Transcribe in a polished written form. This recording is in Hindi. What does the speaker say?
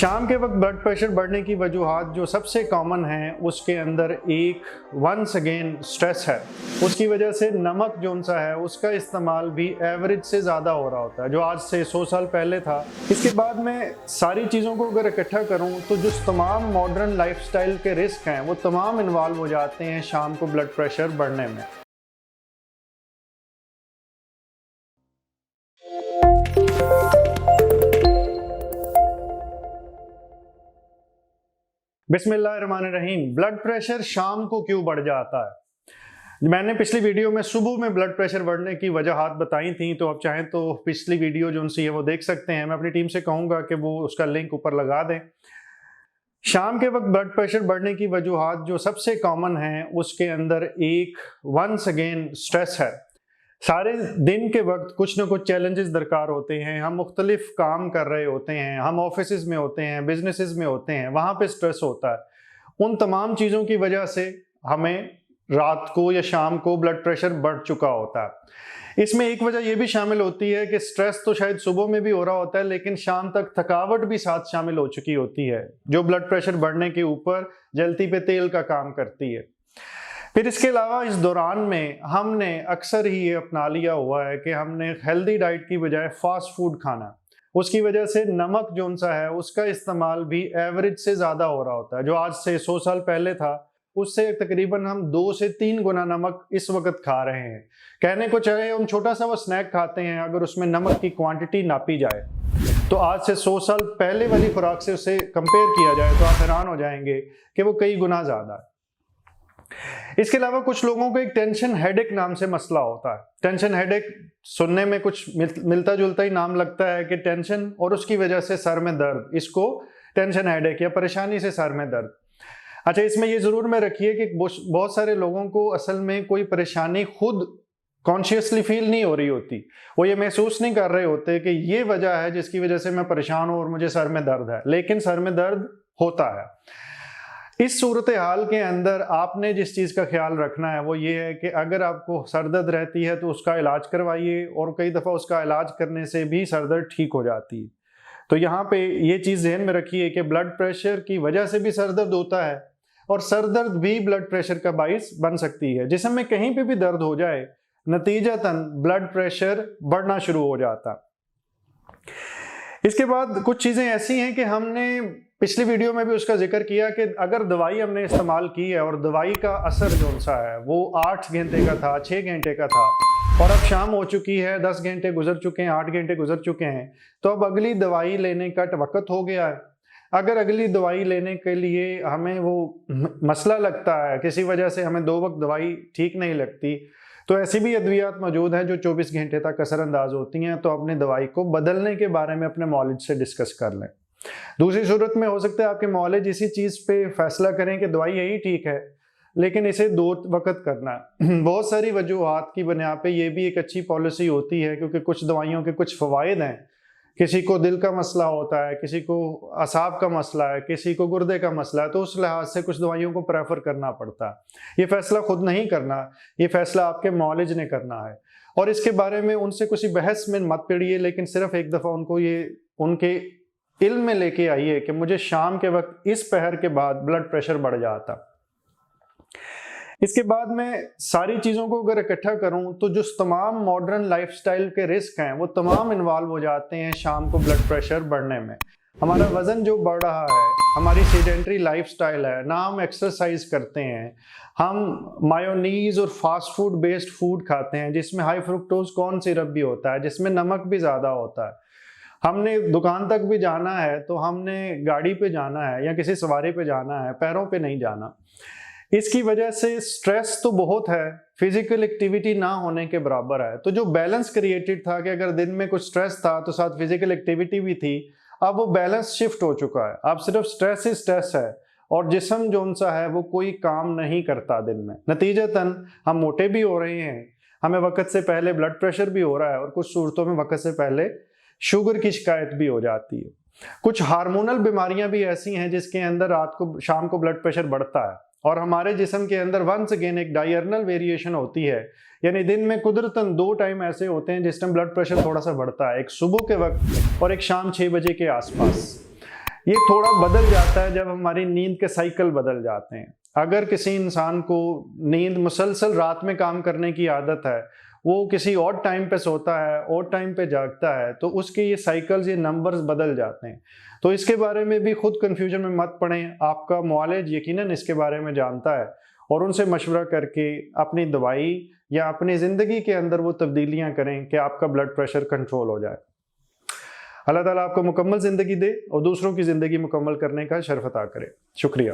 शाम के वक्त ब्लड प्रेशर बढ़ने की वजूहात जो सबसे कॉमन हैं उसके अंदर एक वंस अगेन स्ट्रेस है। उसकी वजह से नमक जोन सा है उसका इस्तेमाल भी एवरेज से ज़्यादा हो रहा होता है जो आज से 100 साल पहले था। इसके बाद मैं सारी चीज़ों को अगर इकट्ठा करूं तो जो तमाम मॉडर्न लाइफस्टाइल के रिस्क हैं वो तमाम इन्वॉल्व हो जाते हैं शाम को ब्लड प्रेशर बढ़ने में। बिस्मिल्लाहिर्रहमानिर्रहीम। ब्लड प्रेशर शाम को क्यों बढ़ जाता है? मैंने पिछली वीडियो में सुबह में ब्लड प्रेशर बढ़ने की वजहात बताई थी, तो आप चाहें तो पिछली वीडियो जो उनसी है वो देख सकते हैं। मैं अपनी टीम से कहूँगा कि वो उसका लिंक ऊपर लगा दें। शाम के वक्त ब्लड प्रेशर बढ़ने की वजूहात जो सबसे कॉमन हैं उसके अंदर एक वंस अगेन स्ट्रेस है। सारे दिन के वक्त कुछ ना कुछ चैलेंजेस दरकार होते हैं, हम मुख्तलिफ काम कर रहे होते हैं, हम ऑफिस में होते हैं, बिजनेसेस में होते हैं, वहाँ पे स्ट्रेस होता है। उन तमाम चीज़ों की वजह से हमें रात को या शाम को ब्लड प्रेशर बढ़ चुका होता है। इसमें एक वजह यह भी शामिल होती है कि स्ट्रेस तो शायद सुबह में भी हो रहा होता है, लेकिन शाम तक थकावट भी साथ शामिल हो चुकी होती है जो ब्लड प्रेशर बढ़ने के ऊपर जलती पे तेल का काम करती है। फिर इसके अलावा इस दौरान में हमने अक्सर ही ये अपना लिया हुआ है कि हमने हेल्दी डाइट की बजाय फास्ट फूड खाना, उसकी वजह से नमक जोन सा है उसका इस्तेमाल भी एवरेज से ज़्यादा हो रहा होता है जो आज से 100 साल पहले था उससे तकरीबन हम 2 से 3 गुना नमक इस वक्त खा रहे हैं। कहने को चाहे हम छोटा सा वो स्नैक खाते हैं, अगर उसमें नमक की क्वांटिटी नापी जाए तो आज से 100 साल पहले वाली खुराक से उसे कंपेयर किया जाए तो आप हैरान हो जाएंगे कि वो कई गुना ज़्यादा है। इसके अलावा कुछ लोगों को एक टेंशन हेडेक नाम से मसला होता है। टेंशन हेडेक सुनने में कुछ मिलता जुलता ही नाम लगता है कि टेंशन और उसकी वजह से सर में दर्द, इसको टेंशन हेडेक या परेशानी से सर में दर्द। अच्छा, इसमें ये जरूर में रखिए कि बहुत सारे लोगों को असल में कोई परेशानी खुद कॉन्शियसली फील नहीं हो रही होती, वो ये महसूस नहीं कर रहे होते कि ये वजह है जिसकी वजह से मैं परेशान हूं और मुझे सर में दर्द है, लेकिन सर में दर्द होता है। इस सूरत हाल के अंदर आपने जिस चीज़ का ख्याल रखना है वो ये है कि अगर आपको सर दर्द रहती है तो उसका इलाज करवाइए, और कई दफ़ा उसका इलाज करने से भी सर दर्द ठीक हो जाती है। तो यहाँ पे ये चीज़ ज़हन में रखिए कि ब्लड प्रेशर की वजह से भी सर दर्द होता है और सर दर्द भी ब्लड प्रेशर का बाइस बन सकती है। जिस्म में कहीं पे भी दर्द हो जाए नतीजतन ब्लड प्रेशर बढ़ना शुरू हो जाता। इसके बाद कुछ चीज़ें ऐसी हैं कि हमने पिछली वीडियो में भी उसका जिक्र किया कि अगर दवाई हमने इस्तेमाल की है और दवाई का असर जो सा है वो 8 घंटे का था, 6 घंटे का था, और अब शाम हो चुकी है, 10 घंटे गुजर चुके हैं, 8 घंटे गुजर चुके हैं, तो अब अगली दवाई लेने का वक्त हो गया है। अगर अगली दवाई लेने के लिए हमें वो मसला लगता है, किसी वजह से हमें 2 वक्त दवाई ठीक नहीं लगती, तो ऐसी भी अद्वियात मौजूद हैं जो 24 घंटे तक असरअंदाज होती हैं, तो अपनी दवाई को बदलने के बारे में अपने मौलिज से डिस्कस कर लें। दूसरी सूरत में हो सकता है आपके मौलिज इसी चीज़ पे फैसला करें कि दवाई यही ठीक है, लेकिन इसे 2 वक्त करना बहुत सारी वजूहात की बुनियाद पे ये भी एक अच्छी पॉलिसी होती है, क्योंकि कुछ दवाइयों के कुछ फ़वाइद हैं। किसी को दिल का मसला होता है, किसी को असाब का मसला है, किसी को गुर्दे का मसला है, तो उस लिहाज से कुछ दवाइयों को प्रेफर करना पड़ता है। ये फैसला खुद नहीं करना, ये फैसला आपके मौलिज ने करना है, और इसके बारे में उनसे कुछ बहस में मत पड़िए, लेकिन सिर्फ एक दफ़ा उनको ये उनके इल्म में लेके आइए कि मुझे शाम के वक्त इस पहर के बाद ब्लड प्रेशर बढ़ जाता। इसके बाद मैं सारी चीज़ों को अगर इकट्ठा करूं तो जो तमाम मॉडर्न लाइफस्टाइल के रिस्क हैं वो तमाम इन्वॉल्व हो जाते हैं शाम को ब्लड प्रेशर बढ़ने में। हमारा वज़न जो बढ़ रहा है, हमारी सेडेंटरी लाइफस्टाइल है, ना हम एक्सरसाइज करते हैं, हम मायोनीज और फास्ट फूड बेस्ड फूड खाते हैं जिसमें हाई फ्रुक्टोज कॉर्न सिरप भी होता है, जिसमें नमक भी ज़्यादा होता है। हमने दुकान तक भी जाना है तो हमने गाड़ी पे जाना है या किसी सवारी पे जाना है, पैरों पे नहीं जाना। इसकी वजह से स्ट्रेस तो बहुत है, फिजिकल एक्टिविटी ना होने के बराबर है। तो जो बैलेंस क्रिएटेड था कि अगर दिन में कुछ स्ट्रेस था तो साथ फिजिकल एक्टिविटी भी थी, अब वो बैलेंस शिफ्ट हो चुका है। अब सिर्फ स्ट्रेस ही स्ट्रेस है और जिस्म जो सा है वो कोई काम नहीं करता दिन में। नतीजतन हम मोटे भी हो रहे हैं, हमें वक्त से पहले ब्लड प्रेशर भी हो रहा है, और कुछ सूरतों में वक्त से पहले शुगर की शिकायत भी हो जाती है। कुछ हार्मोनल बीमारियां भी ऐसी हैं जिसके अंदर रात को शाम को ब्लड प्रेशर बढ़ता है, और हमारे जिस्म के अंदर वंस अगेन एक डायर्नल वेरिएशन होती है, यानी दिन में कुदरतन 2 टाइम ऐसे होते हैं जिस टाइम ब्लड प्रेशर थोड़ा सा बढ़ता है, एक सुबह के वक्त और एक शाम 6 बजे के आसपास। ये थोड़ा बदल जाता है जब हमारी नींद के साइकिल बदल जाते हैं। अगर किसी इंसान को नींद मुसलसल रात में काम करने की आदत है, वो किसी और टाइम पे सोता है, और टाइम पे जागता है, तो उसके ये साइकिल्स, ये नंबर्स बदल जाते हैं। तो इसके बारे में भी खुद कंफ्यूजन में मत पड़ें। आपका मुआलिज यकीनन इसके बारे में जानता है, और उनसे मशवरा करके अपनी दवाई या अपनी ज़िंदगी के अंदर वो तब्दीलियाँ करें कि आपका ब्लड प्रेशर कंट्रोल हो जाए। अल्लाह ताला आपको मुकम्मल ज़िंदगी दे और दूसरों की ज़िंदगी मुकम्मल करने का शर्फ अता करे। शुक्रिया।